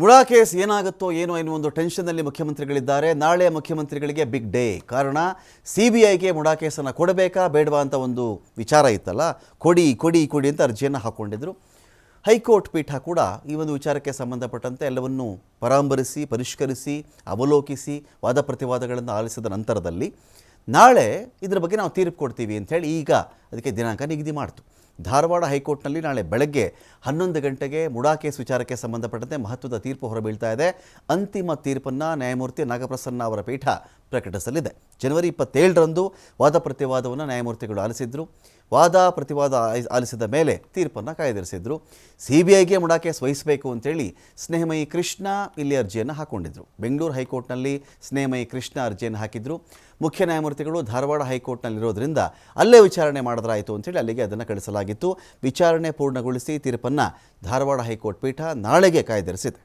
MUDA case ಏನಾಗುತ್ತೋ ಏನೋ ಎನ್ನುವ ಒಂದು ಟೆನ್ಷನ್ನಲ್ಲಿ ಮುಖ್ಯಮಂತ್ರಿಗಳಿದ್ದಾರೆ. ನಾಳೆ ಮುಖ್ಯಮಂತ್ರಿಗಳಿಗೆ ಬಿಗ್ ಡೇ. ಕಾರಣ CBIಗೆ ಮುಡಾ ಕೇಸನ್ನು ಕೊಡಬೇಕಾ ಬೇಡವಾ ಅಂತ ಒಂದು ವಿಚಾರ ಇತ್ತಲ್ಲ. ಕೊಡಿ ಕೊಡಿ ಕೊಡಿ ಅಂತ ಅರ್ಜಿಯನ್ನು ಹಾಕ್ಕೊಂಡಿದ್ರು. ಹೈಕೋರ್ಟ್ ಪೀಠ ಕೂಡ ಈ ಒಂದು ವಿಚಾರಕ್ಕೆ ಸಂಬಂಧಪಟ್ಟಂತೆ ಎಲ್ಲವನ್ನೂ ಪರಾಮರ್ಶಿಸಿ ಪರಿಷ್ಕರಿಸಿ ಅವಲೋಕಿಸಿ ವಾದ ಪ್ರತಿವಾದಗಳನ್ನು ಆಲಿಸಿದ ನಂತರದಲ್ಲಿ ನಾಳೆ ಇದರ ಬಗ್ಗೆ ನಾವು ತೀರ್ಪು ಕೊಡ್ತೀವಿ ಅಂಥೇಳಿ ಈಗ ಅದಕ್ಕೆ ದಿನಾಂಕ ನಿಗದಿ ಮಾಡ್ತು. ಧಾರವಾಡ ಹೈಕೋರ್ಟ್ನಲ್ಲಿ ನಾಳೆ ಬೆಳಗ್ಗೆ 11 ಗಂಟೆಗೆ ಮುಡಾ ಕೇಸ್ ವಿಚಾರಕ್ಕೆ ಸಂಬಂಧಪಟ್ಟಂತೆ ಮಹತ್ವದ ತೀರ್ಪು ಹೊರಬೀಳ್ತಾ ಇದೆ. ಅಂತಿಮ ತೀರ್ಪನ್ನು ನ್ಯಾಯಮೂರ್ತಿ ನಾಗಪ್ರಸನ್ನ ಅವರ ಪೀಠ ಪ್ರಕಟಿಸಲಿದೆ. ಜನವರಿ 27ರಂದು ವಾದ ಪ್ರತಿವಾದವನ್ನು ನ್ಯಾಯಮೂರ್ತಿಗಳು ಆಲಿಸಿದ್ರು. ವಾದ ಪ್ರತಿವಾದ ಆಲಿಸಿದ ಮೇಲೆ ತೀರ್ಪನ್ನು ಕಾಯ್ದಿರಿಸಿದ್ರು. CBIಗೆ ಮುಡಾ ಕೇಸ್ ವಹಿಸಬೇಕು ಅಂತೇಳಿ ಸ್ನೇಹಮಯಿ ಕೃಷ್ಣ ಇಲ್ಲಿ ಅರ್ಜಿಯನ್ನು ಹಾಕ್ಕೊಂಡಿದ್ರು. ಬೆಂಗಳೂರು ಹೈಕೋರ್ಟ್ನಲ್ಲಿ ಸ್ನೇಹಮಯಿ ಕೃಷ್ಣ ಅರ್ಜಿಯನ್ನು ಹಾಕಿದ್ರು. ಮುಖ್ಯ ನ್ಯಾಯಮೂರ್ತಿಗಳು ಧಾರವಾಡ ಹೈಕೋರ್ಟ್ನಲ್ಲಿರೋದ್ರಿಂದ ಅಲ್ಲೇ ವಿಚಾರಣೆ ಮಾಡಿದ್ರಾಯಿತು ಅಂತೇಳಿ ಅಲ್ಲಿಗೆ ಅದನ್ನು ಕಳಿಸಲಾಗಿತ್ತು. ವಿಚಾರಣೆ ಪೂರ್ಣಗೊಳಿಸಿ ತೀರ್ಪನ್ನು ಧಾರವಾಡ ಹೈಕೋರ್ಟ್ ಪೀಠ ನಾಳೆಗೆ ಕಾಯ್ದಿರಿಸಿದೆ.